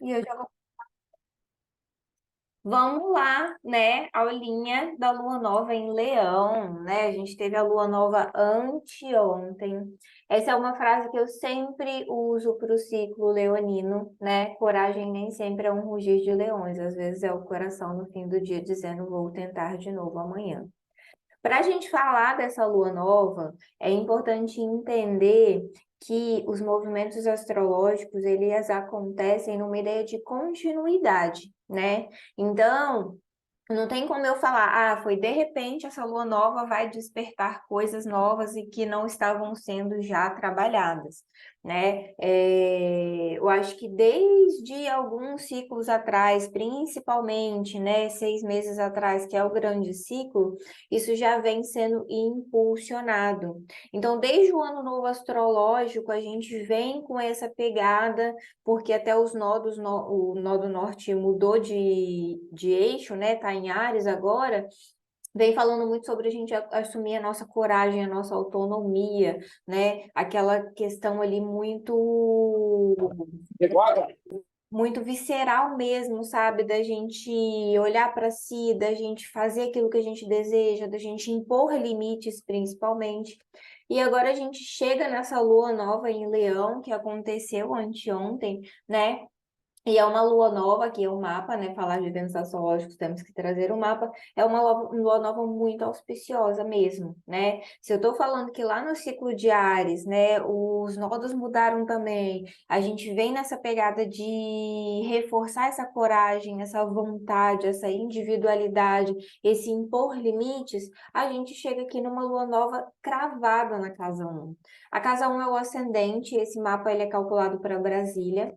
E eu já vamos lá, né? Aulinha da lua nova em Leão, né? A gente teve a lua nova anteontem. Essa é uma frase que eu sempre uso para o ciclo leonino, né? Coragem nem sempre é um rugir de leões, às vezes é o coração no fim do dia dizendo vou tentar de novo amanhã. Para a gente falar dessa lua nova, é importante entender que os movimentos astrológicos, eles acontecem numa ideia de continuidade, né? Então, não tem como eu falar, foi de repente essa lua nova vai despertar coisas novas e que não estavam sendo já trabalhadas, né? Eu acho que desde alguns ciclos atrás, principalmente, né, 6 meses atrás, que é o grande ciclo, isso já vem sendo impulsionado. Então, desde o ano novo astrológico, a gente vem com essa pegada porque até os nodos, o nó do norte mudou de eixo, né? Tá em Áries agora. Vem falando muito sobre a gente assumir a nossa coragem, a nossa autonomia, né? Aquela questão ali muito visceral mesmo, sabe? Da gente olhar para si, da gente fazer aquilo que a gente deseja, da gente impor limites, principalmente. E agora a gente chega nessa lua nova em Leão, que aconteceu anteontem, né? E é uma lua nova, que é o mapa, né? Falar de eventos astrológicos, temos que trazer o mapa. É uma lua nova muito auspiciosa mesmo, né? Se eu estou falando que lá no ciclo de Áries, né, os nodos mudaram também, a gente vem nessa pegada de reforçar essa coragem, essa vontade, essa individualidade, esse impor limites, a gente chega aqui numa lua nova cravada na casa um. A casa um é o ascendente, esse mapa ele é calculado para Brasília.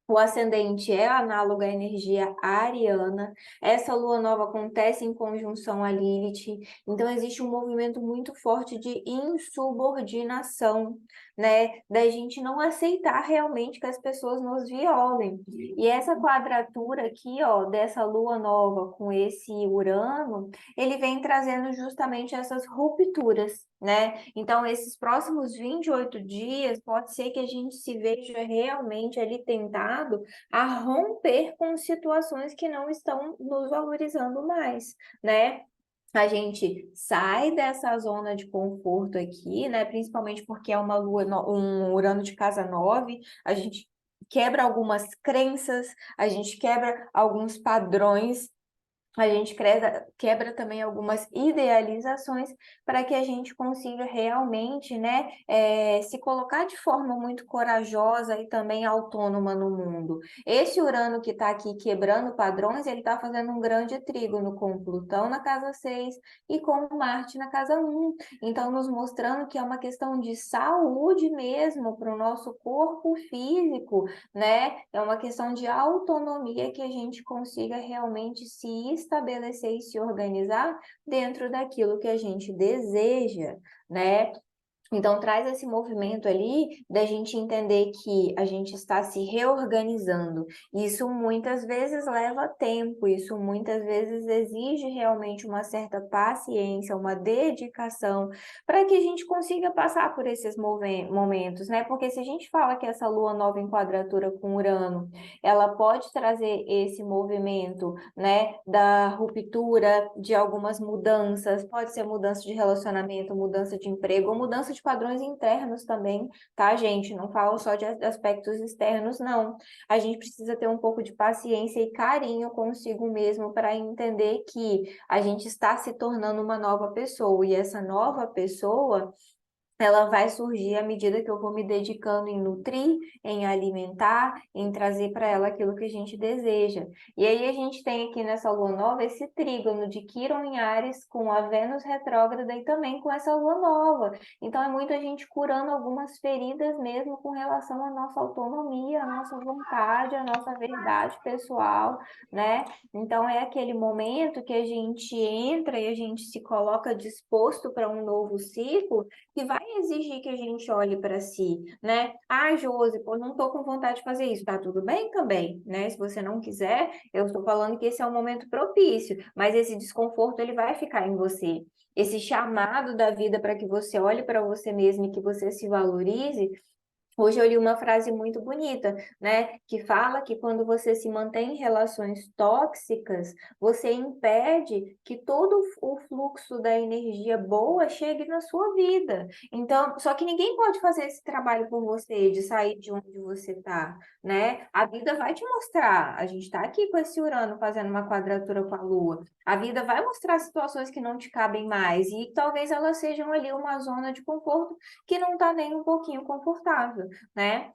O ascendente é análogo à energia ariana. Essa lua nova acontece em conjunção a Lilith. Então, existe um movimento muito forte de insubordinação, né? Da gente não aceitar realmente que as pessoas nos violem. E essa quadratura aqui, ó, dessa lua nova com esse Urano, ele vem trazendo justamente essas rupturas, né? Então, esses próximos 28 dias, pode ser que a gente se veja realmente ali tentado a romper com situações que não estão nos valorizando mais, né? A gente sai dessa zona de conforto aqui, né? Principalmente porque é uma lua, um Urano de casa 9, a gente quebra algumas crenças, a gente quebra alguns padrões, a gente quebra também algumas idealizações para que a gente consiga realmente, né, se colocar de forma muito corajosa e também autônoma no mundo. Esse Urano que está aqui quebrando padrões, ele está fazendo um grande trígono com Plutão na casa 6 e com Marte na casa 1. Então, nos mostrando que é uma questão de saúde mesmo para o nosso corpo físico, né? É uma questão de autonomia que a gente consiga realmente se estabelecer e se organizar dentro daquilo que a gente deseja, né? Então, traz esse movimento ali da gente entender que a gente está se reorganizando. Isso muitas vezes leva tempo, isso muitas vezes exige realmente uma certa paciência, uma dedicação, para que a gente consiga passar por esses momentos, né? Porque se a gente fala que essa lua nova em quadratura com Urano, ela pode trazer esse movimento, né, da ruptura, de algumas mudanças, pode ser mudança de relacionamento, mudança de emprego, ou mudança de padrões internos também, tá, gente? Não falo só de aspectos externos, não. A gente precisa ter um pouco de paciência e carinho consigo mesmo para entender que a gente está se tornando uma nova pessoa, e essa nova pessoa ela vai surgir à medida que eu vou me dedicando em nutrir, em alimentar, em trazer para ela aquilo que a gente deseja. E aí a gente tem aqui nessa lua nova esse trígono de Quirón em Áries com a Vênus retrógrada e também com essa lua nova. Então é muito a gente curando algumas feridas mesmo com relação à nossa autonomia, à nossa vontade, à nossa verdade pessoal, né? Então é aquele momento que a gente entra e a gente se coloca disposto para um novo ciclo que vai exigir que a gente olhe para si, né? Josi, pô, não estou com vontade de fazer isso. Tá tudo bem também, né? Se você não quiser, eu estou falando que esse é um momento propício, mas esse desconforto ele vai ficar em você. Esse chamado da vida para que você olhe para você mesmo e que você se valorize Hoje eu li uma frase muito bonita, né? Que fala que quando você se mantém em relações tóxicas, você impede que todo o fluxo da energia boa chegue na sua vida. Então, só que ninguém pode fazer esse trabalho por você, de sair de onde você está, né? A vida vai te mostrar. A gente está aqui com esse Urano fazendo uma quadratura com a Lua. A vida vai mostrar situações que não te cabem mais e talvez elas sejam ali uma zona de conforto que não está nem um pouquinho confortável, né?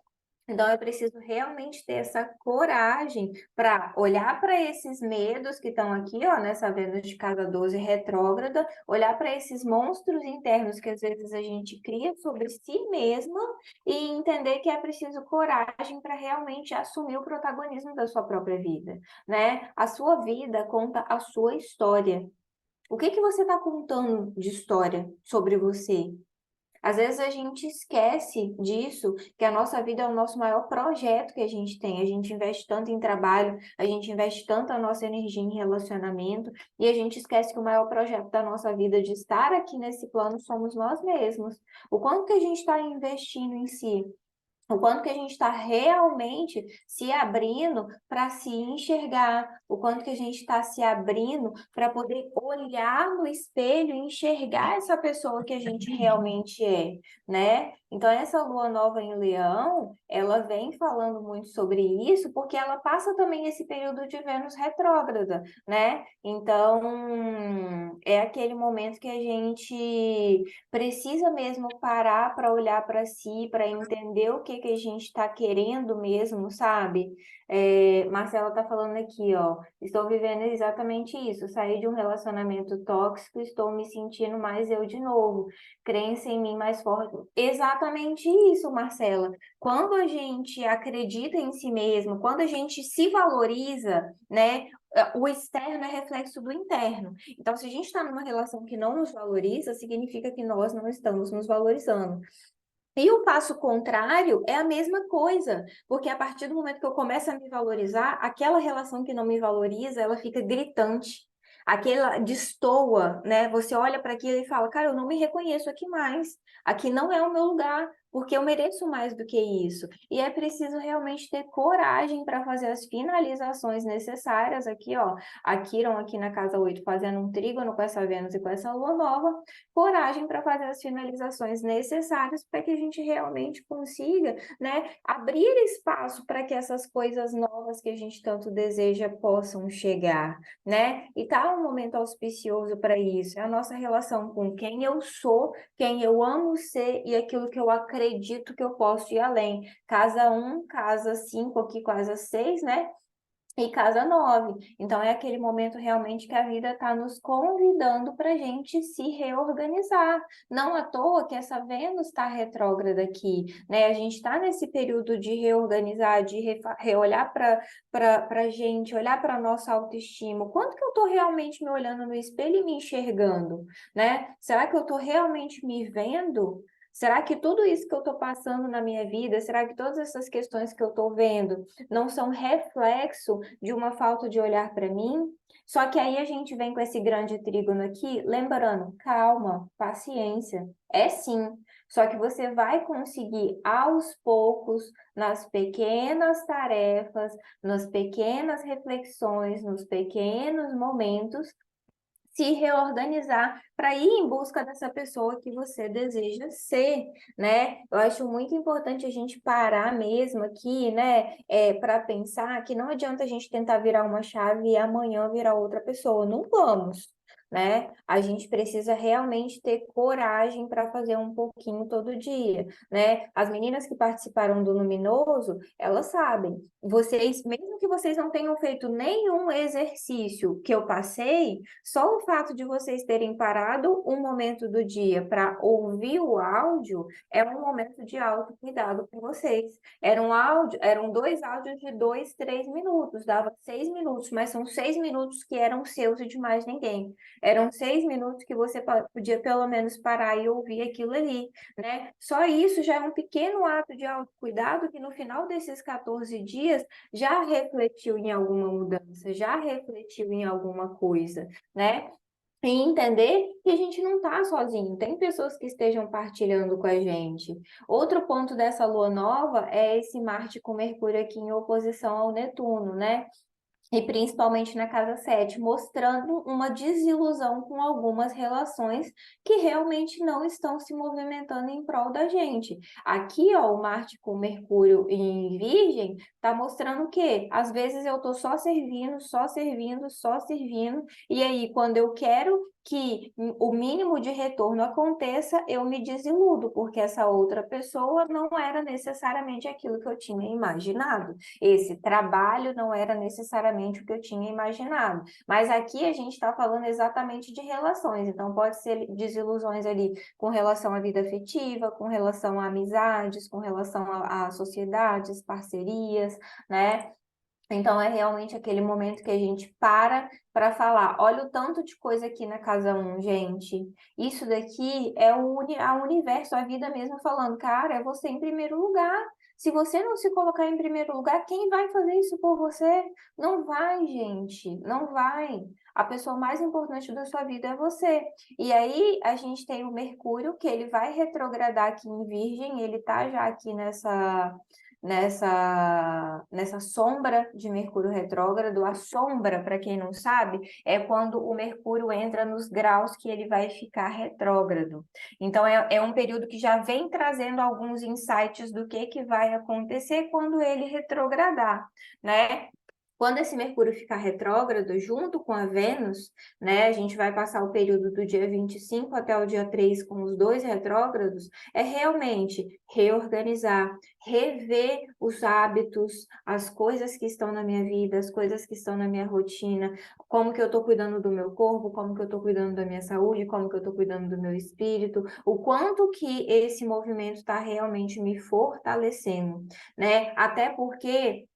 Então, eu preciso realmente ter essa coragem para olhar para esses medos que estão aqui, ó, nessa Vênus de casa 12 retrógrada, olhar para esses monstros internos que às vezes a gente cria sobre si mesma e entender que é preciso coragem para realmente assumir o protagonismo da sua própria vida, né? A sua vida conta a sua história. O que que você está contando de história sobre você? Às vezes a gente esquece disso, que a nossa vida é o nosso maior projeto que a gente tem. A gente investe tanto em trabalho, a gente investe tanto a nossa energia em relacionamento, e a gente esquece que o maior projeto da nossa vida de estar aqui nesse plano somos nós mesmos. O quanto que a gente está investindo em si? O quanto que a gente está realmente se abrindo para se enxergar, o quanto que a gente está se abrindo para poder olhar no espelho e enxergar essa pessoa que a gente realmente é, né? Então, essa lua nova em Leão, ela vem falando muito sobre isso, porque ela passa também esse período de Vênus retrógrada, né? Então, é aquele momento que a gente precisa mesmo parar para olhar para si, para entender o que que a gente está querendo mesmo, sabe? Marcela está falando aqui, ó. Estou vivendo exatamente isso. Saí de um relacionamento tóxico, estou me sentindo mais eu de novo. Crença em mim mais forte. Exatamente isso, Marcela. Quando a gente acredita em si mesmo, quando a gente se valoriza, né? O externo é reflexo do interno. Então, se a gente está numa relação que não nos valoriza, significa que nós não estamos nos valorizando. E o passo contrário é a mesma coisa, porque a partir do momento que eu começo a me valorizar, aquela relação que não me valoriza, ela fica gritante. Aquela destoa, né? Você olha para aquilo e fala, cara, eu não me reconheço aqui mais. Aqui não é o meu lugar, porque eu mereço mais do que isso. E é preciso realmente ter coragem para fazer as finalizações necessárias aqui, ó. A Quiron aqui na casa 8 fazendo um trígono com essa Vênus e com essa Lua nova, coragem para fazer as finalizações necessárias para que a gente realmente consiga, né, abrir espaço para que essas coisas novas que a gente tanto deseja possam chegar, né? E tá um momento auspicioso para isso. É a nossa relação com quem eu sou, quem eu amo ser e aquilo que eu acredito que eu posso ir além. Casa 1, casa 5, aqui casa 6, né? E casa 9. Então, é aquele momento realmente que a vida está nos convidando para a gente se reorganizar. Não à toa que essa Vênus está retrógrada aqui, né? A gente está nesse período de reorganizar, de reolhar para a gente, olhar para a nossa autoestima. Quanto que eu estou realmente me olhando no espelho e me enxergando, né? Será que eu estou realmente me vendo? Será que tudo isso que eu estou passando na minha vida, será que todas essas questões que eu estou vendo não são reflexo de uma falta de olhar para mim? Só que aí a gente vem com esse grande trígono aqui, lembrando, calma, paciência. É sim, só que você vai conseguir aos poucos, nas pequenas tarefas, nas pequenas reflexões, nos pequenos momentos, se reorganizar para ir em busca dessa pessoa que você deseja ser, né? Eu acho muito importante a gente parar mesmo aqui, né, para pensar que não adianta a gente tentar virar uma chave e amanhã virar outra pessoa. Não vamos. Né? A gente precisa realmente ter coragem para fazer um pouquinho todo dia, né? As meninas que participaram do Luminoso, elas sabem. Vocês, mesmo que vocês não tenham feito nenhum exercício que eu passei, só o fato de vocês terem parado um momento do dia para ouvir o áudio é um momento de autocuidado com vocês. Eram dois áudios de 2, 3 minutos, dava 6 minutos, mas são 6 minutos que eram seus e de mais ninguém. Eram 6 minutos que você podia pelo menos parar e ouvir aquilo ali, né? Só isso já é um pequeno ato de autocuidado que no final desses 14 dias já refletiu em alguma mudança, já refletiu em alguma coisa, né? E entender que a gente não está sozinho, tem pessoas que estejam partilhando com a gente. Outro ponto dessa lua nova é esse Marte com Mercúrio aqui em oposição ao Netuno, né? E principalmente na casa 7, mostrando uma desilusão com algumas relações que realmente não estão se movimentando em prol da gente. Aqui, ó, o Marte com Mercúrio em Virgem está mostrando que às vezes eu estou só servindo, só servindo, só servindo, e aí quando eu quero que o mínimo de retorno aconteça, eu me desiludo, porque essa outra pessoa não era necessariamente aquilo que eu tinha imaginado. Esse trabalho não era necessariamente o que eu tinha imaginado. Mas aqui a gente está falando exatamente de relações, então pode ser desilusões ali com relação à vida afetiva, com relação a amizades, com relação a sociedades, parcerias, né? Então é realmente aquele momento que a gente para falar, olha o tanto de coisa aqui na casa um, gente. Isso daqui é a universo, a vida mesmo falando, cara, é você em primeiro lugar. Se você não se colocar em primeiro lugar, quem vai fazer isso por você? Não vai, gente, não vai. A pessoa mais importante da sua vida é você. E aí a gente tem o Mercúrio, que ele vai retrogradar aqui em Virgem, ele tá já aqui nessa sombra de Mercúrio retrógrado. A sombra, para quem não sabe, é quando o Mercúrio entra nos graus que ele vai ficar retrógrado. Então, é um período que já vem trazendo alguns insights do que vai acontecer quando ele retrogradar, né? Quando esse Mercúrio ficar retrógrado, junto com a Vênus, né, a gente vai passar o período do dia 25 até o dia 3 com os dois retrógrados, é realmente reorganizar, rever os hábitos, as coisas que estão na minha vida, as coisas que estão na minha rotina, como que eu estou cuidando do meu corpo, como que eu estou cuidando da minha saúde, como que eu estou cuidando do meu espírito, o quanto que esse movimento está realmente me fortalecendo, né? Até porque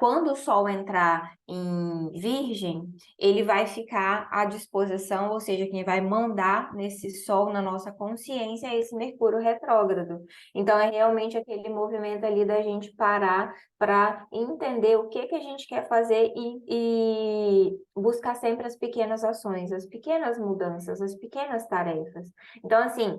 quando o Sol entrar em Virgem, ele vai ficar à disposição, ou seja, quem vai mandar nesse Sol na nossa consciência é esse Mercúrio retrógrado. Então, é realmente aquele movimento ali da gente parar para entender o que a gente quer fazer e buscar sempre as pequenas ações, as pequenas mudanças, as pequenas tarefas. Então, assim.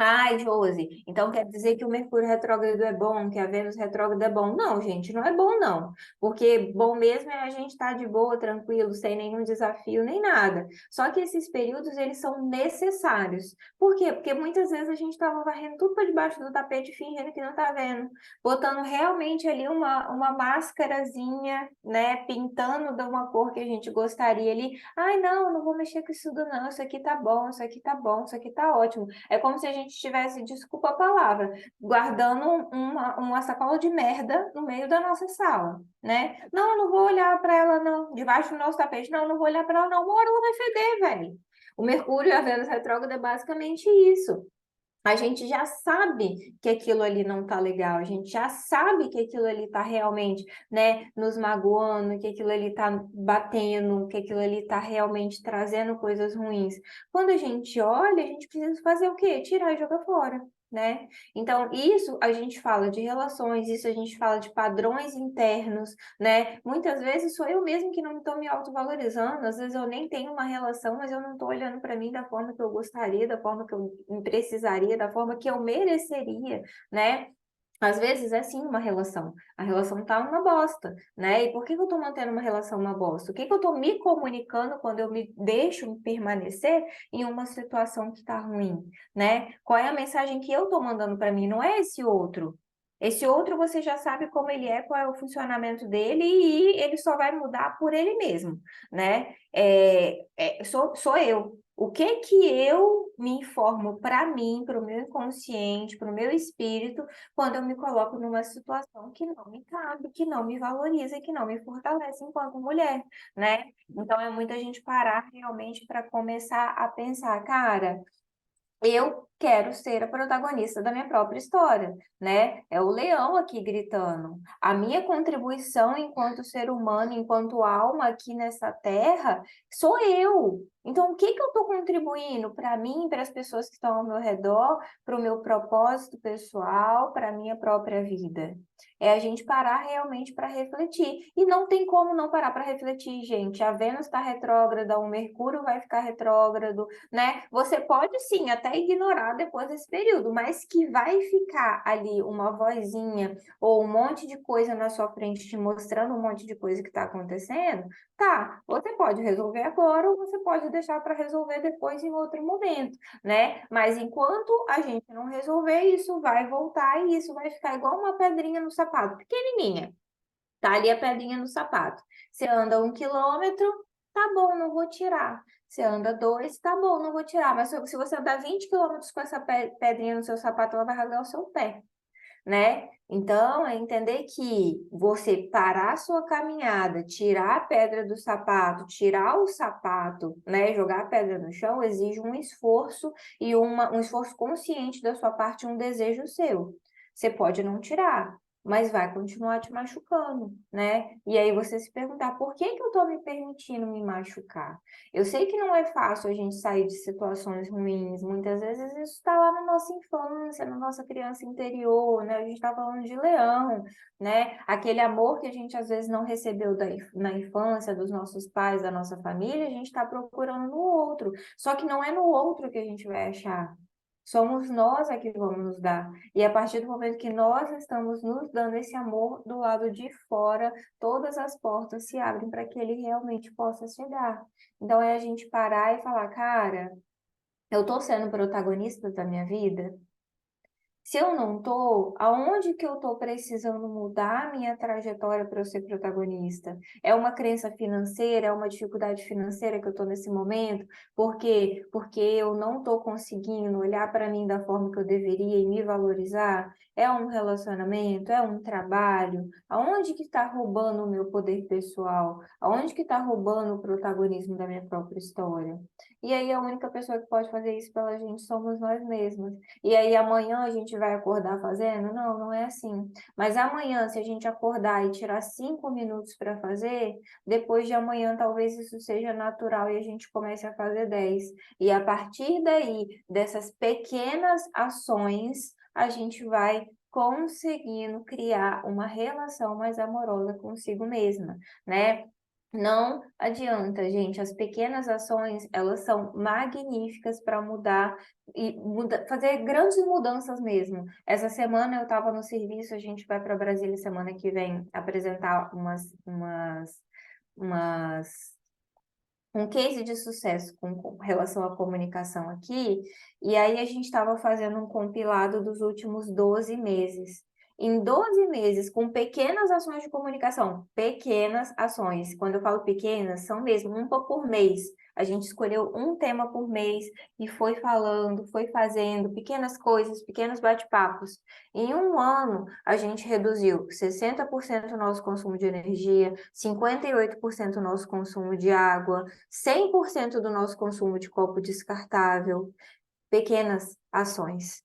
Ai, Josi, então quer dizer que o Mercúrio retrógrado é bom, que a Vênus retrógrada é bom? Não, gente, não é bom não. Porque bom mesmo é a gente estar de boa, tranquilo, sem nenhum desafio nem nada. Só que esses períodos, eles são necessários. Por quê? Porque muitas vezes a gente estava varrendo tudo para debaixo do tapete, fingindo que não tá vendo. Botando realmente ali uma máscarazinha, né? Pintando de uma cor que a gente gostaria ali. Ai, não, eu não vou mexer com isso tudo não. Isso aqui tá bom, isso aqui tá bom, isso aqui tá ótimo. É como se a gente tivesse, desculpa a palavra, guardando uma sacola de merda no meio da nossa sala, né? Não, eu não vou olhar para ela, não. Debaixo do nosso tapete, não, eu não vou olhar para ela, não. Uma hora ela vai feder, velho. O Mercúrio e a Vênus retrógrada é basicamente isso. A gente já sabe que aquilo ali não tá legal, a gente já sabe que aquilo ali tá realmente, né, nos magoando, que aquilo ali tá batendo, que aquilo ali tá realmente trazendo coisas ruins. Quando a gente olha, a gente precisa fazer o quê? Tirar e jogar fora, né? Então, isso a gente fala de relações, isso a gente fala de padrões internos, né? Muitas vezes sou eu mesmo que não estou me autovalorizando, às vezes eu nem tenho uma relação, mas eu não estou olhando para mim da forma que eu gostaria, da forma que eu precisaria, da forma que eu mereceria, né? Às vezes é sim uma relação. A relação tá uma bosta, né? E por que que eu tô mantendo uma relação uma bosta? O que que eu tô me comunicando quando eu me deixo permanecer em uma situação que tá ruim, né? Qual é a mensagem que eu tô mandando para mim? Não é esse outro. Esse outro você já sabe como ele é, qual é o funcionamento dele e ele só vai mudar por ele mesmo, né? Sou eu. O que que eu me informo para mim, para o meu inconsciente, para o meu espírito, quando eu me coloco numa situação que não me cabe, que não me valoriza, que não me fortalece enquanto mulher, né? Então é muita gente parar realmente para começar a pensar, cara, eu quero ser a protagonista da minha própria história, né? É o leão aqui gritando. A minha contribuição enquanto ser humano, enquanto alma aqui nessa terra, sou eu. Então, o que que eu estou contribuindo para mim, para as pessoas que estão ao meu redor, para o meu propósito pessoal, para a minha própria vida? É a gente parar realmente para refletir. E não tem como não parar para refletir, gente. A Vênus está retrógrada, o Mercúrio vai ficar retrógrado, né? Você pode sim até ignorar depois desse período, mas que vai ficar ali uma vozinha ou um monte de coisa na sua frente te mostrando um monte de coisa que está acontecendo. Tá, você pode resolver agora ou você pode deixar para resolver depois em outro momento, né? Mas enquanto a gente não resolver, isso vai voltar e isso vai ficar igual uma pedrinha no sapato, pequenininha. Tá ali a pedrinha no sapato. Você anda 1 quilômetro, tá bom, não vou tirar. Você anda 2, tá bom, não vou tirar. Mas se você andar 20 quilômetros com essa pedrinha no seu sapato, ela vai rasgar o seu pé, né? Então, é entender que você parar a sua caminhada, tirar a pedra do sapato, tirar o sapato, né, jogar a pedra no chão, exige um esforço e um esforço consciente da sua parte, um desejo seu. Você pode não tirar, mas vai continuar te machucando, né? E aí você se perguntar, por que que eu tô me permitindo me machucar? Eu sei que não é fácil a gente sair de situações ruins, muitas vezes isso está lá na nossa infância, na nossa criança interior, né? A gente está falando de leão, né? Aquele amor que a gente às vezes não recebeu na infância, dos nossos pais, da nossa família, a gente está procurando no outro. Só que não é no outro que a gente vai achar. Somos nós a que vamos nos dar. E a partir do momento que nós estamos nos dando esse amor do lado de fora, todas as portas se abrem para que ele realmente possa chegar. Então é a gente parar e falar, cara, eu tô sendo protagonista da minha vida? Se eu não tô, aonde que eu tô precisando mudar a minha trajetória para eu ser protagonista? É uma crença financeira, é uma dificuldade financeira que eu tô nesse momento? Por quê? Porque eu não tô conseguindo olhar para mim da forma que eu deveria e me valorizar? É um relacionamento? É um trabalho? Aonde que está roubando o meu poder pessoal? Aonde que está roubando o protagonismo da minha própria história? E aí a única pessoa que pode fazer isso pela gente somos nós mesmos. E aí amanhã a gente vai acordar fazendo? Não, não é assim. Mas amanhã, se a gente acordar e tirar 5 minutos para fazer, depois de amanhã talvez isso seja natural e a gente comece a fazer 10. E a partir daí, dessas pequenas ações, a gente vai conseguindo criar uma relação mais amorosa consigo mesma, né? Não adianta, gente. As pequenas ações, elas são magníficas para mudar e fazer grandes mudanças mesmo. Essa semana eu estava no serviço, a gente vai para Brasília semana que vem apresentar umas um case de sucesso com relação à comunicação aqui, e aí a gente estava fazendo um compilado dos últimos 12 meses. Em 12 meses, com pequenas ações de comunicação, pequenas ações, quando eu falo pequenas, são mesmo uma por mês. A gente escolheu um tema por mês e foi falando, foi fazendo pequenas coisas, pequenos bate-papos. Em um ano, a gente reduziu 60% o nosso consumo de energia, 58% o nosso consumo de água, 100% do nosso consumo de copo descartável, pequenas ações.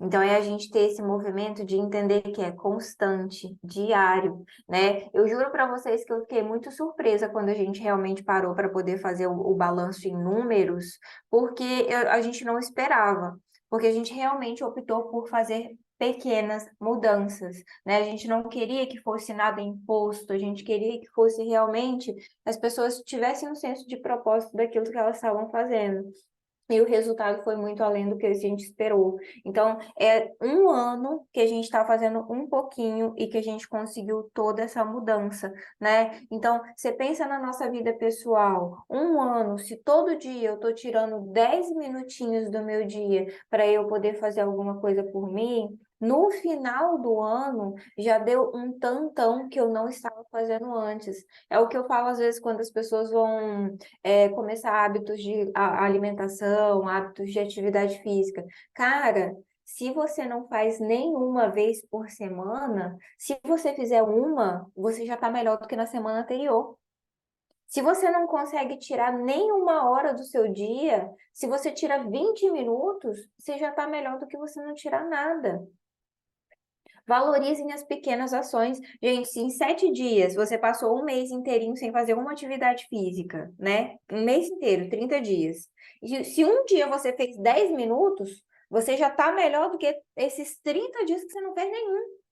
Então, é a gente ter esse movimento de entender que é constante, diário, né? Eu juro para vocês que eu fiquei muito surpresa quando a gente realmente parou para poder fazer o balanço em números, porque a gente não esperava, porque a gente realmente optou por fazer pequenas mudanças, né? A gente não queria que fosse nada imposto, a gente queria que fosse realmente as pessoas tivessem um senso de propósito daquilo que elas estavam fazendo. E o resultado foi muito além do que a gente esperou. Então, é um ano que a gente está fazendo um pouquinho e que a gente conseguiu toda essa mudança, né? Então, você pensa na nossa vida pessoal, um ano, se todo dia eu estou tirando 10 minutinhos do meu dia para eu poder fazer alguma coisa por mim, no final do ano já deu um tantão que eu não estava fazendo antes. É o que eu falo às vezes quando as pessoas vão começar hábitos de alimentação, hábitos de atividade física. Cara, se você não faz nenhuma vez por semana, se você fizer uma, você já está melhor do que na semana anterior. Se você não consegue tirar nenhuma hora do seu dia, se você tira 20 minutos, você já está melhor do que você não tirar nada. Valorizem as pequenas ações. Gente, se em 7 dias você passou um mês inteirinho sem fazer uma atividade física, né? Um mês inteiro, 30 dias. E se um dia você fez 10 minutos, você já está melhor do que esses 30 dias que você não fez nenhum.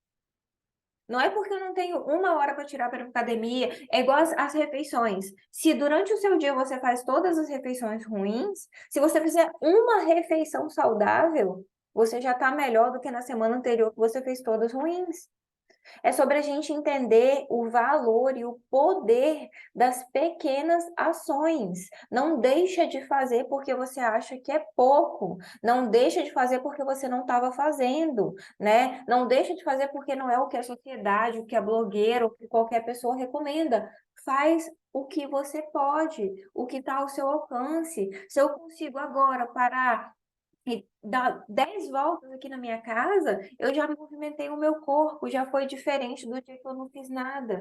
Não é porque eu não tenho uma hora para tirar para academia, é igual as refeições. Se durante o seu dia você faz todas as refeições ruins, se você fizer uma refeição saudável, você já está melhor do que na semana anterior que você fez todas ruins. É sobre a gente entender o valor e o poder das pequenas ações. Não deixa de fazer porque você acha que é pouco. Não deixa de fazer porque você não estava fazendo, né? Não deixa de fazer porque não é o que a sociedade, o que a blogueira, o que qualquer pessoa recomenda. Faz o que você pode, o que está ao seu alcance. Se eu consigo agora parar e dar 10 voltas aqui na minha casa, eu já movimentei o meu corpo, já foi diferente do dia que eu não fiz nada.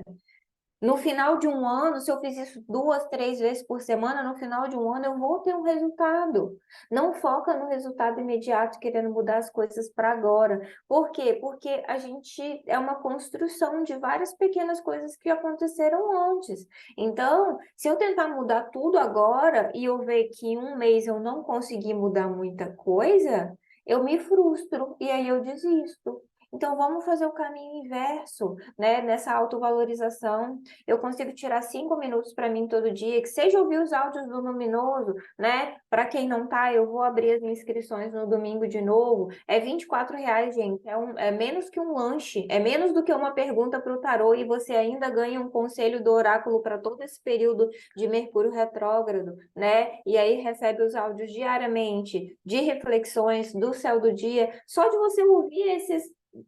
No final de um ano, se eu fiz isso 2, 3 vezes por semana, no final de um ano eu vou ter um resultado. Não foca no resultado imediato, querendo mudar as coisas para agora. Por quê? Porque a gente é uma construção de várias pequenas coisas que aconteceram antes. Então, se eu tentar mudar tudo agora e eu ver que em um mês eu não consegui mudar muita coisa, eu me frustro e aí eu desisto. Então, vamos fazer o caminho inverso, né? Nessa autovalorização. Eu consigo tirar 5 minutos para mim todo dia, que seja ouvir os áudios do Luminoso, né? Para quem não tá, eu vou abrir as inscrições no domingo de novo. É R$ 24, gente. É menos que um lanche, é menos do que uma pergunta para o tarô e você ainda ganha um conselho do oráculo para todo esse período de Mercúrio retrógrado, né? E aí recebe os áudios diariamente de reflexões do céu do dia. Só de você ouvir esses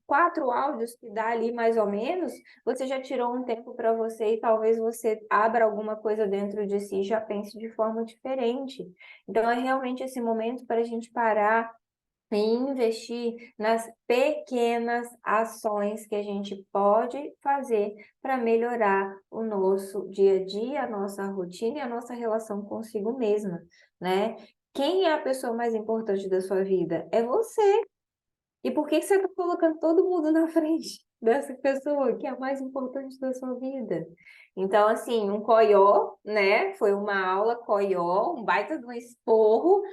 4 áudios que dá ali mais ou menos, você já tirou um tempo para você e talvez você abra alguma coisa dentro de si e já pense de forma diferente. Então, é realmente esse momento para a gente parar e investir nas pequenas ações que a gente pode fazer para melhorar o nosso dia a dia, a nossa rotina e a nossa relação consigo mesma, né? Quem é a pessoa mais importante da sua vida? É você. E por que que você está colocando todo mundo na frente dessa pessoa que é a mais importante da sua vida? Então, assim, um coió, né? Foi uma aula coió, um baita de um esporro.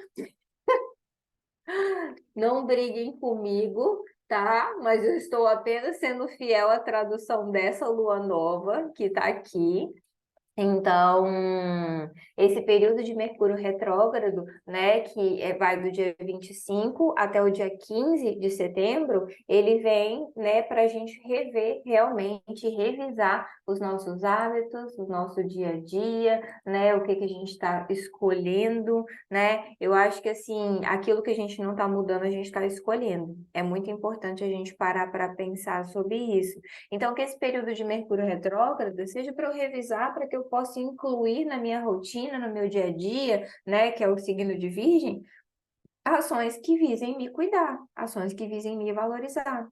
Não briguem comigo, tá? Mas eu estou apenas sendo fiel à tradução dessa lua nova que está aqui. Então, esse período de Mercúrio retrógrado, né, que vai do dia 25 até o dia 15 de setembro, ele vem, né, para a gente rever realmente, revisar os nossos hábitos, o nosso dia a dia, né, o que que a gente está escolhendo, né? Eu acho que, assim, aquilo que a gente não está mudando, a gente está escolhendo. É muito importante a gente parar para pensar sobre isso. Então, que esse período de Mercúrio retrógrado seja para eu revisar, para que eu possa incluir na minha rotina, no meu dia a dia, né, que é o signo de Virgem, ações que visem me cuidar, ações que visem me valorizar.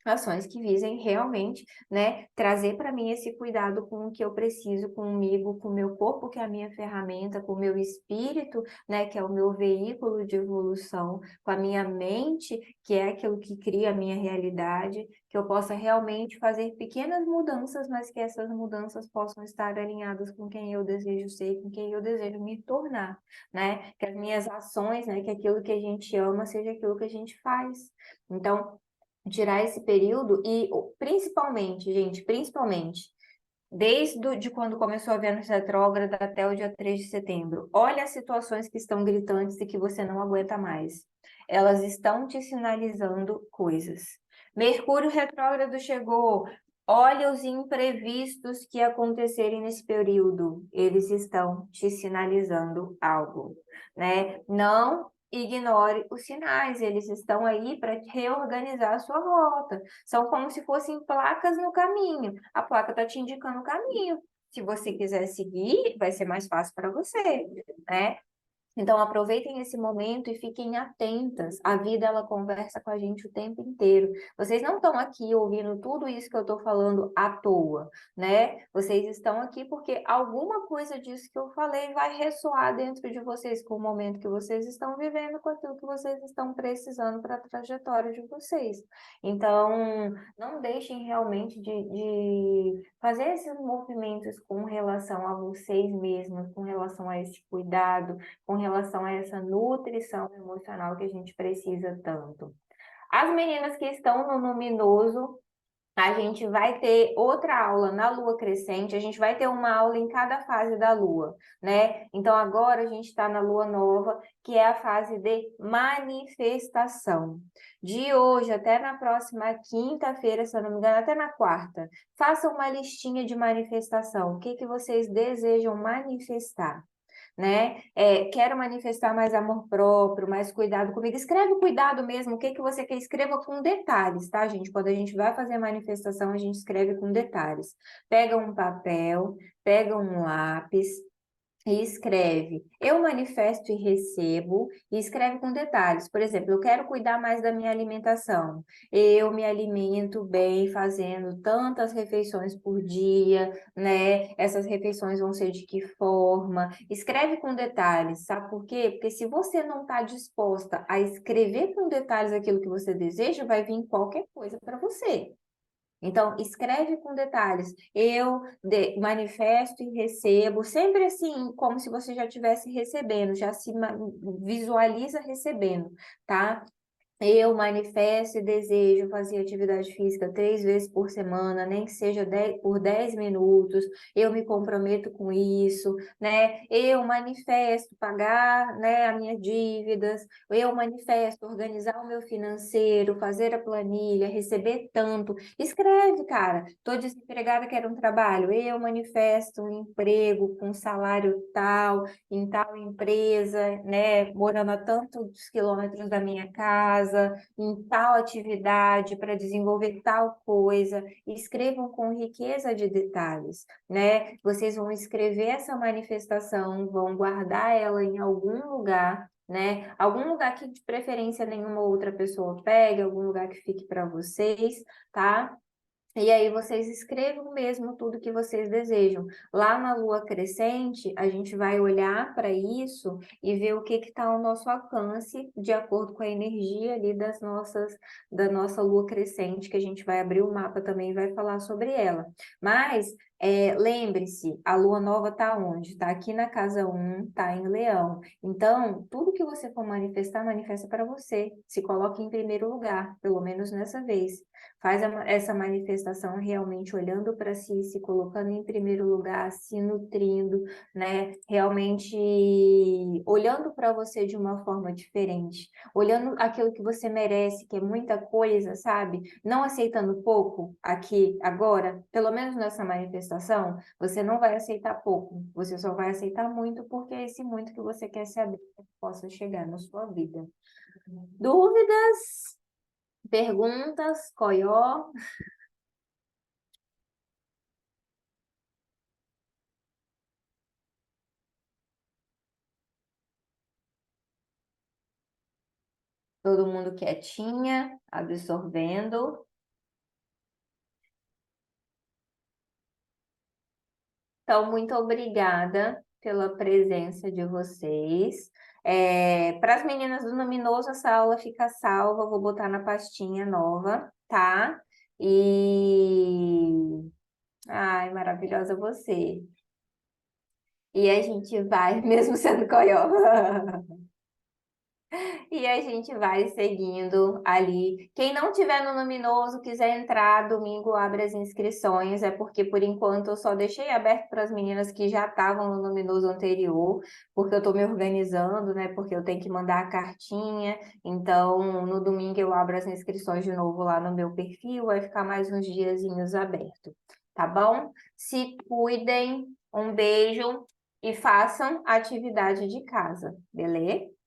Ações que visem realmente, né, trazer para mim esse cuidado com o que eu preciso comigo, com o meu corpo, que é a minha ferramenta, com o meu espírito, né, que é o meu veículo de evolução, com a minha mente, que é aquilo que cria a minha realidade, que eu possa realmente fazer pequenas mudanças, mas que essas mudanças possam estar alinhadas com quem eu desejo ser, com quem eu desejo me tornar, né? Que as minhas ações, né, que aquilo que a gente ama seja aquilo que a gente faz. Então, tirar esse período e principalmente, gente, principalmente, de quando começou a Vênus retrógrada até o dia 3 de setembro. Olha as situações que estão gritantes e que você não aguenta mais. Elas estão te sinalizando coisas. Mercúrio retrógrado chegou. Olha os imprevistos que acontecerem nesse período. Eles estão te sinalizando algo, né? Não ignore os sinais, eles estão aí para reorganizar a sua rota. São como se fossem placas no caminho. A placa está te indicando o caminho. Se você quiser seguir, vai ser mais fácil para você, né? Então, aproveitem esse momento e fiquem atentas. A vida, ela conversa com a gente o tempo inteiro. Vocês não estão aqui ouvindo tudo isso que eu estou falando à toa, né? Vocês estão aqui porque alguma coisa disso que eu falei vai ressoar dentro de vocês com o momento que vocês estão vivendo, com aquilo que vocês estão precisando para a trajetória de vocês. Então, não deixem realmente de fazer esses movimentos com relação a vocês mesmos, com relação a esse cuidado, com relação a essa nutrição emocional que a gente precisa tanto. As meninas que estão no luminoso, a gente vai ter outra aula na lua crescente, a gente vai ter uma aula em cada fase da lua, né? Então agora a gente está na lua nova, que é a fase de manifestação. De hoje até na próxima quinta-feira, se eu não me engano, até na quarta, façam uma listinha de manifestação. O que que vocês desejam manifestar? Né? Quero manifestar mais amor próprio, mais cuidado comigo. Escreve o cuidado mesmo, o que que você quer, escreva com detalhes, tá, gente? Quando a gente vai fazer a manifestação, a gente escreve com detalhes. Pega um papel, pega um lápis, e escreve, eu manifesto e recebo, e escreve com detalhes. Por exemplo, eu quero cuidar mais da minha alimentação. Eu me alimento bem fazendo tantas refeições por dia, né? Essas refeições vão ser de que forma? Escreve com detalhes, sabe por quê? Porque se você não está disposta a escrever com detalhes aquilo que você deseja, vai vir qualquer coisa para você. Então, escreve com detalhes. Eu manifesto e recebo, sempre assim, como se você já estivesse recebendo, já se visualiza recebendo, tá? Eu manifesto e desejo fazer atividade física 3 vezes por semana, nem que seja por 10 minutos. Eu me comprometo com isso, né? Eu manifesto pagar, né, as minhas dívidas. Eu manifesto organizar o meu financeiro, fazer a planilha, receber tanto. Escreve, cara. Estou desempregada, quero um trabalho. Eu manifesto um emprego com salário tal, em tal empresa, né? Morando a tantos quilômetros da minha casa, em tal atividade, para desenvolver tal coisa. Escrevam com riqueza de detalhes, né? Vocês vão escrever essa manifestação, vão guardar ela em algum lugar, né? Algum lugar que de preferência nenhuma outra pessoa pegue, algum lugar que fique para vocês, tá? E aí vocês escrevam mesmo tudo que vocês desejam. Lá na lua crescente, a gente vai olhar para isso e ver o que está ao nosso alcance, de acordo com a energia ali da nossa lua crescente, que a gente vai abrir o mapa também e vai falar sobre ela. Mas lembre-se, a lua nova está onde? Está aqui na casa 1, está em Leão. Então, tudo que você for manifestar, manifesta para você. Se coloque em primeiro lugar, pelo menos nessa vez. Faz essa manifestação realmente olhando para si, se colocando em primeiro lugar, se nutrindo, né? Realmente olhando para você de uma forma diferente, olhando aquilo que você merece, que é muita coisa, sabe? Não aceitando pouco aqui, agora, pelo menos nessa manifestação, você não vai aceitar pouco, você só vai aceitar muito, porque é esse muito que você quer se abrir para que possa chegar na sua vida. Dúvidas? Perguntas, Coió? Todo mundo quietinha, absorvendo. Então, muito obrigada pela presença de vocês. Para as meninas do Luminoso, essa aula fica salva, vou botar na pastinha nova, tá? E... Ai, maravilhosa você. E a gente vai, mesmo sendo coió. E a gente vai seguindo ali. Quem não tiver no Luminoso, quiser entrar, domingo abre as inscrições. É porque, por enquanto, eu só deixei aberto para as meninas que já estavam no Luminoso anterior, porque eu estou me organizando, né? Porque eu tenho que mandar a cartinha. Então, no domingo eu abro as inscrições de novo lá no meu perfil. Vai ficar mais uns diazinhos aberto. Tá bom? Se cuidem. Um beijo e façam a atividade de casa, beleza?